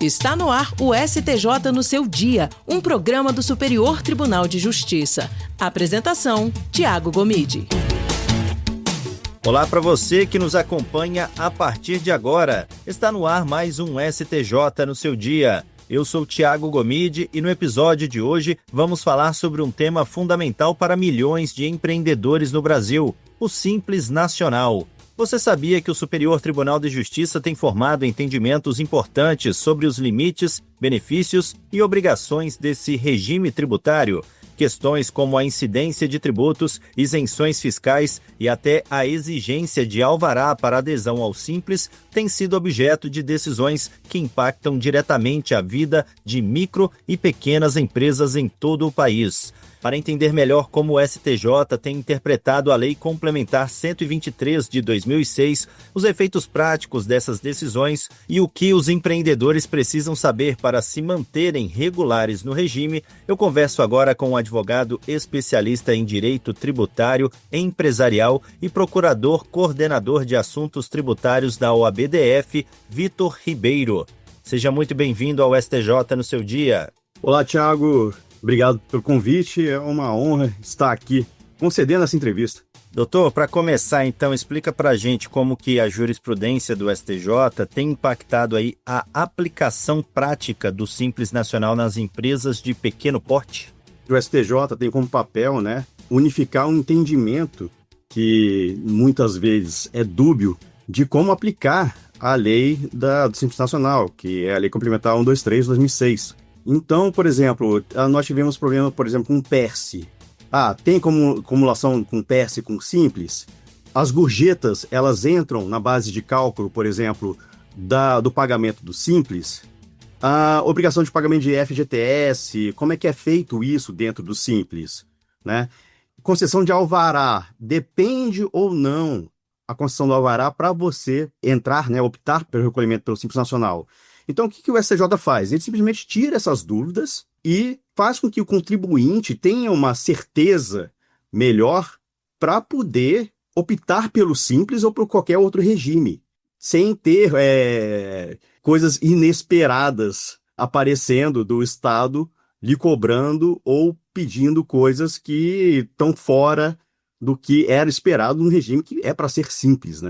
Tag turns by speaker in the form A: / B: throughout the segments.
A: Está no ar o STJ no seu dia, um programa do Superior Tribunal de Justiça. Apresentação, Tiago Gomide.
B: Olá para você que nos acompanha a partir de agora. Está no ar mais um STJ no seu dia. Eu sou Tiago Gomide e no episódio de hoje vamos falar sobre um tema fundamental para milhões de empreendedores no Brasil, o Simples Nacional. Você sabia que o Superior Tribunal de Justiça tem formado entendimentos importantes sobre os limites, benefícios e obrigações desse regime tributário? Questões como a incidência de tributos, isenções fiscais e até a exigência de alvará para adesão ao Simples têm sido objeto de decisões que impactam diretamente a vida de micro e pequenas empresas em todo o país. Para entender melhor como o STJ tem interpretado a Lei Complementar 123 de 2006, os efeitos práticos dessas decisões e o que os empreendedores precisam saber para se manterem regulares no regime, eu converso agora com o advogado especialista em direito tributário, empresarial e procurador coordenador de assuntos tributários da OAB-DF, Vitor Ribeiro. Seja muito bem-vindo ao STJ no seu dia.
C: Olá, Tiago. Obrigado pelo convite, é uma honra estar aqui concedendo essa entrevista.
B: Doutor, para começar então, explica para a gente como que a jurisprudência do STJ tem impactado aí a aplicação prática do Simples Nacional nas empresas de pequeno porte.
C: O STJ tem como papel, unificar um entendimento que muitas vezes é dúbio de como aplicar a lei do Simples Nacional, que é a Lei Complementar 123 de 2006. Então, por exemplo, nós tivemos problema, por exemplo, com PERSE. Tem acumulação com PERSE com Simples? As gorjetas, elas entram na base de cálculo, por exemplo, do pagamento do Simples? A obrigação de pagamento de FGTS, como é que é feito isso dentro do Simples? Concessão de alvará, depende ou não a concessão do alvará para você entrar, optar pelo recolhimento pelo Simples Nacional? Então, o que o STJ faz? Ele simplesmente tira essas dúvidas e faz com que o contribuinte tenha uma certeza melhor para poder optar pelo Simples ou por qualquer outro regime, sem ter coisas inesperadas aparecendo do Estado lhe cobrando ou pedindo coisas que estão fora do que era esperado num regime que é para ser simples,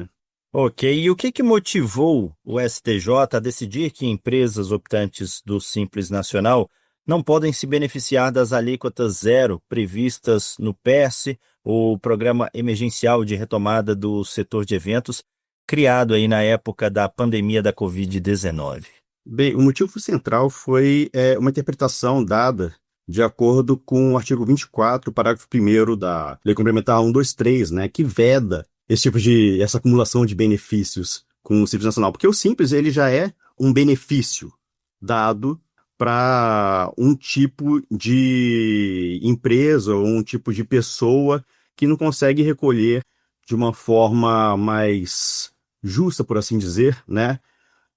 B: Ok, e o que motivou o STJ a decidir que empresas optantes do Simples Nacional não podem se beneficiar das alíquotas zero previstas no PERSE, o Programa Emergencial de Retomada do Setor de Eventos, criado aí na época da pandemia da Covid-19?
C: Bem, o motivo central foi uma interpretação dada de acordo com o artigo 24, parágrafo 1º da Lei Complementar 123, que veda essa acumulação de benefícios com o Simples Nacional, porque o Simples ele já é um benefício dado para um tipo de empresa ou um tipo de pessoa que não consegue recolher de uma forma mais justa, por assim dizer,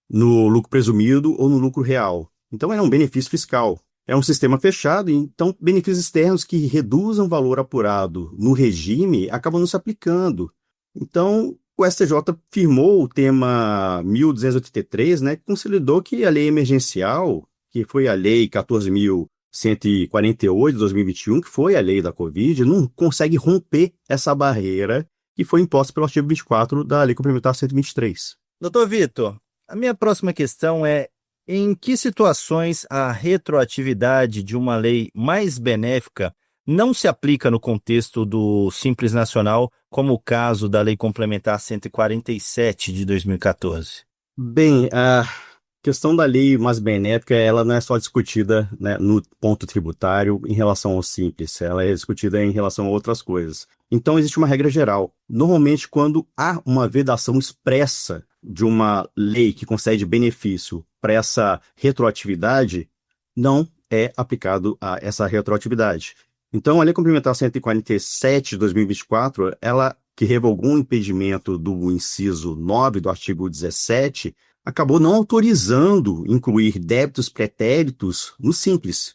C: no lucro presumido ou no lucro real. Então é um benefício fiscal. É um sistema fechado, então benefícios externos que reduzam o valor apurado no regime acabam não se aplicando. Então, o STJ firmou o tema 1283, que consolidou que a lei emergencial, que foi a lei 14.148 de 2021, que foi a lei da Covid, não consegue romper essa barreira que foi imposta pelo artigo 24 da Lei Complementar 123.
B: Doutor Vitor, a minha próxima questão é: em que situações a retroatividade de uma lei mais benéfica não se aplica no contexto do Simples Nacional, como o caso da Lei Complementar 147 de 2014?
C: Bem, a questão da lei mais benéfica, ela não é só discutida no ponto tributário em relação ao Simples, ela é discutida em relação a outras coisas. Então, existe uma regra geral. Normalmente, quando há uma vedação expressa de uma lei que concede benefício para essa retroatividade, não é aplicado a essa retroatividade. Então, a Lei Complementar 147 de 2024, ela que revogou o impedimento do inciso 9 do artigo 17, acabou não autorizando incluir débitos pretéritos no Simples.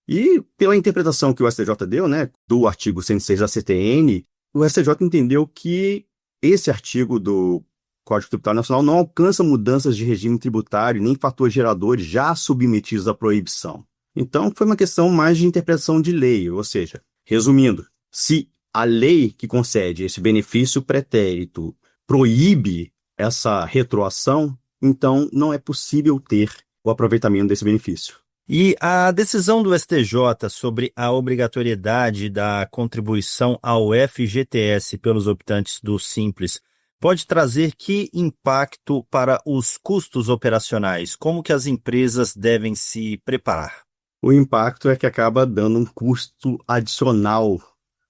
C: E pela interpretação que o STJ deu, do artigo 106 da CTN, o STJ entendeu que esse artigo do Código Tributário Nacional não alcança mudanças de regime tributário nem fatores geradores já submetidos à proibição. Então, foi uma questão mais de interpretação de lei, ou seja, resumindo, se a lei que concede esse benefício pretérito proíbe essa retroação, então não é possível ter o aproveitamento desse benefício.
B: E a decisão do STJ sobre a obrigatoriedade da contribuição ao FGTS pelos optantes do Simples pode trazer que impacto para os custos operacionais? Como que as empresas devem se preparar?
C: O impacto é que acaba dando um custo adicional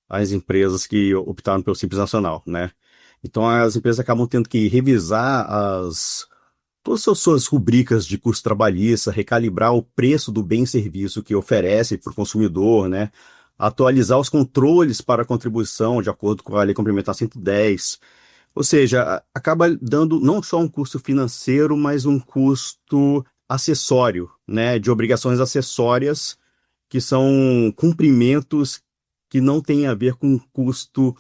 C: às empresas que optaram pelo Simples Nacional, né? Então as empresas acabam tendo que revisar todas as suas rubricas de custo trabalhista, recalibrar o preço do bem e serviço que oferece para o consumidor, né? Atualizar os controles para a contribuição de acordo com a Lei Complementar 110. Ou seja, acaba dando não só um custo financeiro, mas um custo acessório, né? De obrigações acessórias, que são cumprimentos que não têm a ver com o custo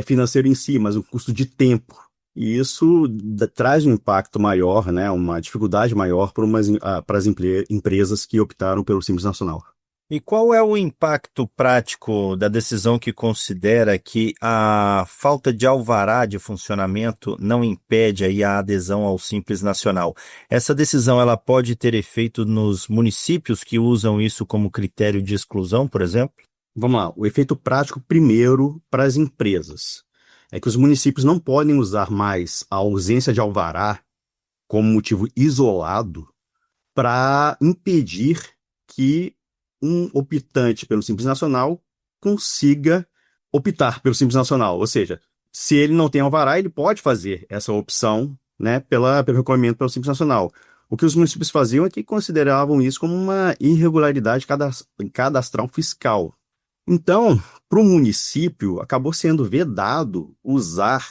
C: financeiro em si, mas o custo de tempo. E isso traz um impacto maior, né, uma dificuldade maior para as empresas que optaram pelo Simples Nacional.
B: E qual é o impacto prático da decisão que considera que a falta de alvará de funcionamento não impede aí a adesão ao Simples Nacional? Essa decisão ela pode ter efeito nos municípios que usam isso como critério de exclusão, por exemplo?
C: Vamos lá, o efeito prático primeiro para as empresas é que os municípios não podem usar mais a ausência de alvará como motivo isolado para impedir que um optante pelo Simples Nacional consiga optar pelo Simples Nacional. Ou seja, se ele não tem alvará, ele pode fazer essa opção, né, pelo recolhimento pelo Simples Nacional. O que os municípios faziam é que consideravam isso como uma irregularidade cadastral fiscal. Então, para o município, acabou sendo vedado usar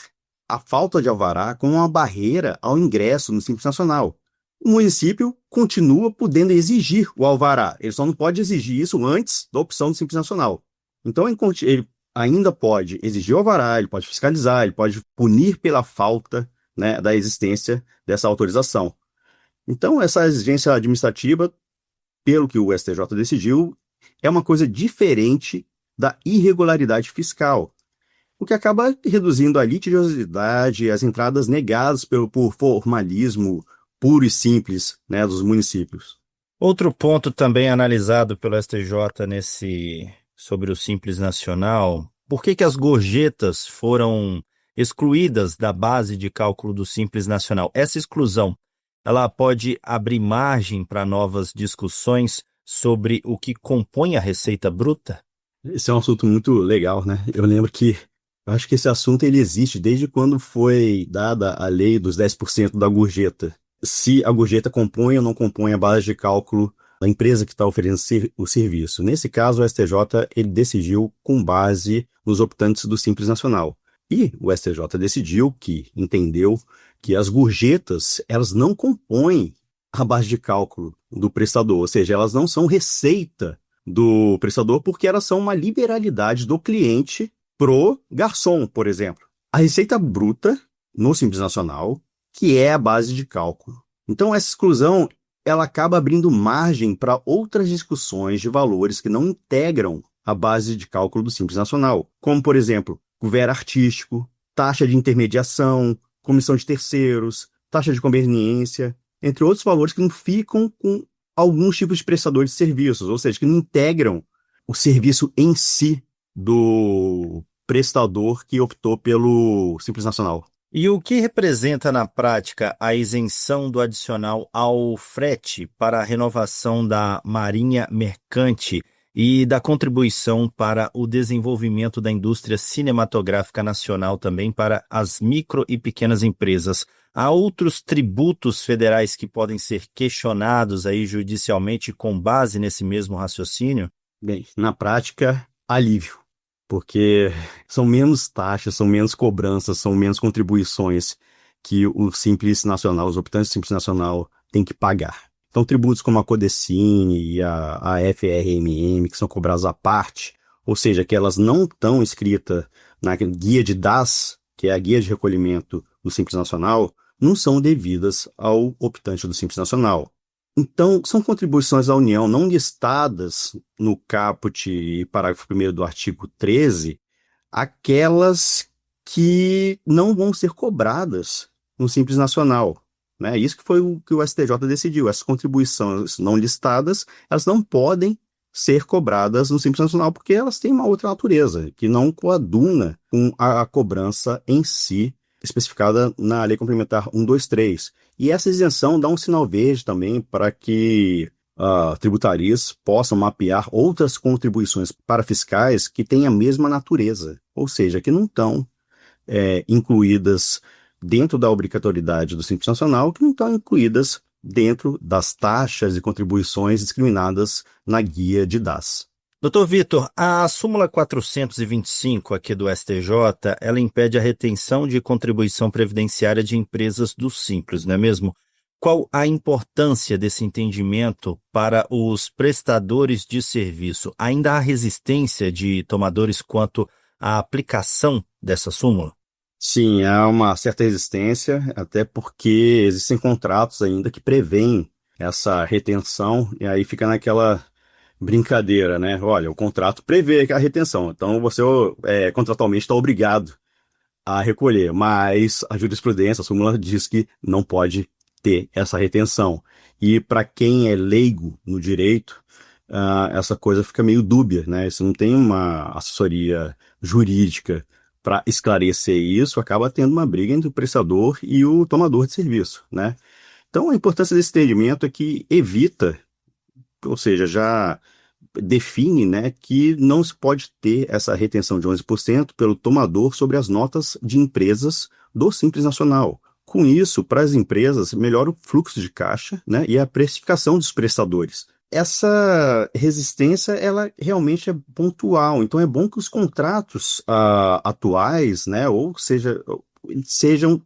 C: a falta de alvará como uma barreira ao ingresso no Simples Nacional. O município continua podendo exigir o alvará, ele só não pode exigir isso antes da opção do Simples Nacional. Então, ele ainda pode exigir o alvará, ele pode fiscalizar, ele pode punir pela falta, né, da existência dessa autorização. Então, essa exigência administrativa, pelo que o STJ decidiu, é uma coisa diferente da irregularidade fiscal, o que acaba reduzindo a litigiosidade e as entradas negadas por formalismo puro e simples, né, dos municípios.
B: Outro ponto também analisado pelo STJ sobre o Simples Nacional, por que as gorjetas foram excluídas da base de cálculo do Simples Nacional? Essa exclusão, ela pode abrir margem para novas discussões sobre o que compõe a receita bruta?
C: Esse é um assunto muito legal, né? Eu acho que esse assunto ele existe desde quando foi dada a lei dos 10% da gorjeta. Se a gorjeta compõe ou não compõe a base de cálculo da empresa que está oferecendo o serviço. Nesse caso, o STJ ele decidiu com base nos optantes do Simples Nacional. E o STJ entendeu que as gorjetas elas não compõem a base de cálculo do prestador, ou seja, elas não são receita do prestador porque elas são uma liberalidade do cliente pro garçom, por exemplo. A receita bruta no Simples Nacional, que é a base de cálculo. Então essa exclusão ela acaba abrindo margem para outras discussões de valores que não integram a base de cálculo do Simples Nacional, como, por exemplo, couvert artístico, taxa de intermediação, comissão de terceiros, taxa de conveniência, entre outros valores que não ficam com alguns tipos de prestadores de serviços, ou seja, que não integram o serviço em si do prestador que optou pelo Simples Nacional.
B: E o que representa na prática a isenção do adicional ao frete para a renovação da marinha mercante e da contribuição para o desenvolvimento da indústria cinematográfica nacional também para as micro e pequenas empresas? Há outros tributos federais que podem ser questionados aí judicialmente com base nesse mesmo raciocínio?
C: Bem, na prática, alívio, porque são menos taxas, são menos cobranças, são menos contribuições que o Simples Nacional, os optantes do Simples Nacional têm que pagar. Então, tributos como a Codecine e a FRMM, que são cobrados à parte, ou seja, que elas não estão escritas na guia de DAS, que é a guia de recolhimento do Simples Nacional, não são devidas ao optante do Simples Nacional. Então, são contribuições da União não listadas no caput e parágrafo 1º do artigo 13, aquelas que não vão ser cobradas no Simples Nacional. Né? Isso que foi o que o STJ decidiu. Essas contribuições não listadas, elas não podem ser cobradas no Simples Nacional porque elas têm uma outra natureza, que não coaduna com a cobrança em si, especificada na Lei Complementar 123. E essa isenção dá um sinal verde também para que tributarias possam mapear outras contribuições para fiscais que têm a mesma natureza, ou seja, que não estão incluídas dentro da obrigatoriedade do Simples Nacional, que não estão incluídas dentro das taxas e contribuições discriminadas na guia de DAS.
B: Doutor Vitor, a súmula 425 aqui do STJ, ela impede a retenção de contribuição previdenciária de empresas do Simples, não é mesmo? Qual a importância desse entendimento para os prestadores de serviço? Ainda há resistência de tomadores quanto à aplicação dessa súmula?
C: Sim, há uma certa resistência, até porque existem contratos ainda que prevêem essa retenção, e aí fica naquela brincadeira, né? Olha, o contrato prevê a retenção, então você contratualmente está obrigado a recolher, mas a jurisprudência, a súmula diz que não pode ter essa retenção. E para quem é leigo no direito, essa coisa fica meio dúbia, né? Se não tem uma assessoria jurídica para esclarecer isso, acaba tendo uma briga entre o prestador e o tomador de serviço, né? Então, a importância desse entendimento é que evita, ou seja, já define, né, que não se pode ter essa retenção de 11% pelo tomador sobre as notas de empresas do Simples Nacional. Com isso, para as empresas, melhora o fluxo de caixa, né, e a precificação dos prestadores. Essa resistência, ela realmente é pontual, então é bom que os contratos atuais, né, ou seja,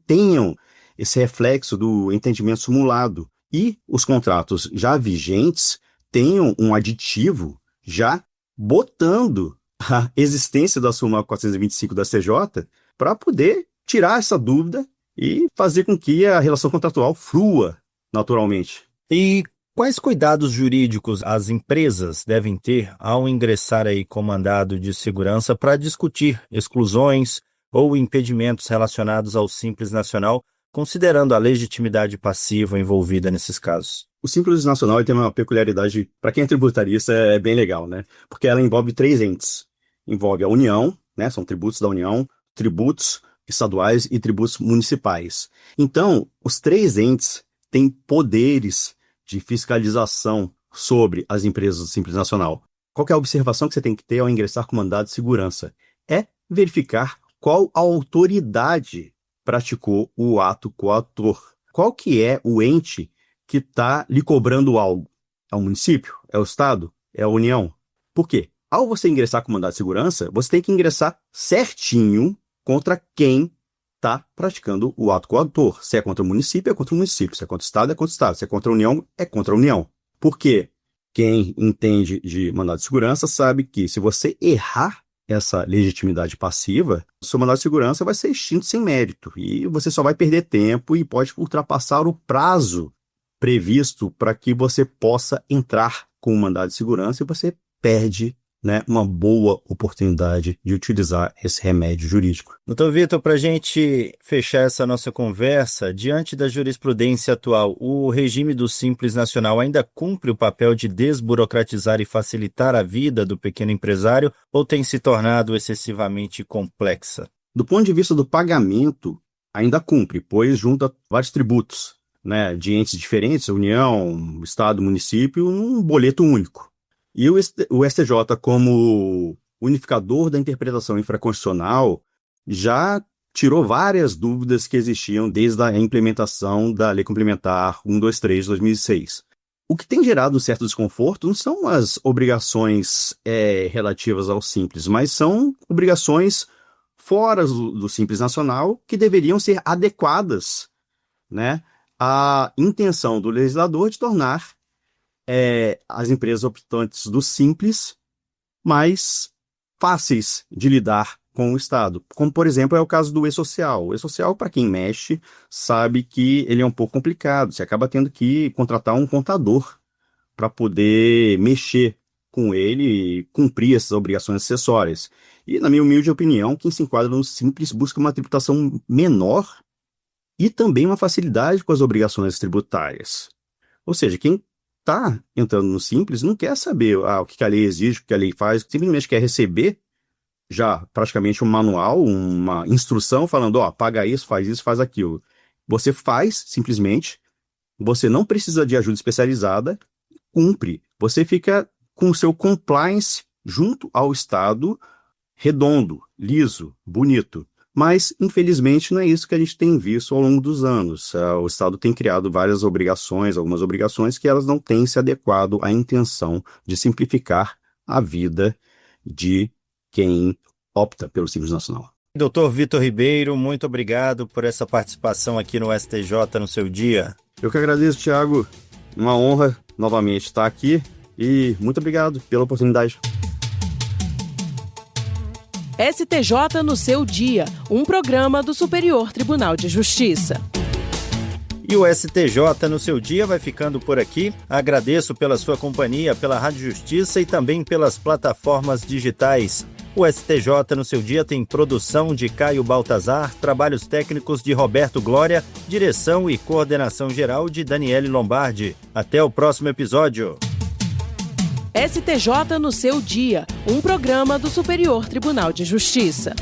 C: tenham esse reflexo do entendimento simulado, e os contratos já vigentes tenham um aditivo já botando a existência da súmula 425 da CJ para poder tirar essa dúvida e fazer com que a relação contratual flua naturalmente.
B: E quais cuidados jurídicos as empresas devem ter ao ingressar aí com mandado de segurança para discutir exclusões ou impedimentos relacionados ao Simples Nacional, considerando a legitimidade passiva envolvida nesses casos?
C: O Simples Nacional tem uma peculiaridade, para quem é tributarista, é bem legal, né? Porque ela envolve 3 entes. Envolve a União, né? São tributos da União, tributos estaduais e tributos municipais. Então, os 3 entes têm poderes de fiscalização sobre as empresas do Simples Nacional. Qual que é a observação que você tem que ter ao ingressar com mandado de segurança? É verificar qual a autoridade praticou o ato coator. Qual que é o ente que está lhe cobrando algo? É o município? É o Estado? É a União? Por quê? Ao você ingressar com mandado de segurança, você tem que ingressar certinho contra quem está praticando o ato coator. Se é contra o município, é contra o município. Se é contra o Estado, é contra o Estado. Se é contra a União, é contra a União. Por quê? Quem entende de mandado de segurança sabe que se você errar essa legitimidade passiva, o seu mandado de segurança vai ser extinto sem mérito. E você só vai perder tempo e pode ultrapassar o prazo previsto para que você possa entrar com o mandado de segurança e você perde, né, uma boa oportunidade de utilizar esse remédio jurídico.
B: Doutor Vitor, para a gente fechar essa nossa conversa, diante da jurisprudência atual, o regime do Simples Nacional ainda cumpre o papel de desburocratizar e facilitar a vida do pequeno empresário ou tem se tornado excessivamente complexa?
C: Do ponto de vista do pagamento, ainda cumpre, pois junta vários tributos, né, de entes diferentes, União, Estado, município, num boleto único. E o STJ, como unificador da interpretação infraconstitucional, já tirou várias dúvidas que existiam desde a implementação da Lei Complementar 123 de 2006. O que tem gerado certo desconforto não são as obrigações relativas ao Simples, mas são obrigações fora do Simples Nacional que deveriam ser adequadas, né, à intenção do legislador de tornar as empresas optantes do Simples mais fáceis de lidar com o Estado. Como, por exemplo, é o caso do E-Social. O E-Social, para quem mexe, sabe que ele é um pouco complicado. Você acaba tendo que contratar um contador para poder mexer com ele e cumprir essas obrigações acessórias. E, na minha humilde opinião, quem se enquadra no Simples busca uma tributação menor e também uma facilidade com as obrigações tributárias. Ou seja, quem está entrando no Simples não quer saber o que a lei exige, o que a lei faz, simplesmente quer receber já praticamente um manual, uma instrução falando, paga isso, faz aquilo. Você faz, simplesmente, você não precisa de ajuda especializada, cumpre. Você fica com o seu compliance junto ao Estado redondo, liso, bonito. Mas, infelizmente, não é isso que a gente tem visto ao longo dos anos. O Estado tem criado várias obrigações, algumas obrigações que elas não têm se adequado à intenção de simplificar a vida de quem opta pelo Simples Nacional.
B: Doutor Vitor Ribeiro, muito obrigado por essa participação aqui no STJ no seu dia.
C: Eu que agradeço, Tiago. Uma honra novamente estar aqui e muito obrigado pela oportunidade.
A: STJ no seu dia, um programa do Superior Tribunal de Justiça.
B: E o STJ no seu dia vai ficando por aqui. Agradeço pela sua companhia, pela Rádio Justiça e também pelas plataformas digitais. O STJ no seu dia tem produção de Caio Baltazar, trabalhos técnicos de Roberto Glória, direção e coordenação geral de Daniele Lombardi. Até o próximo episódio.
A: STJ no seu dia, um programa do Superior Tribunal de Justiça.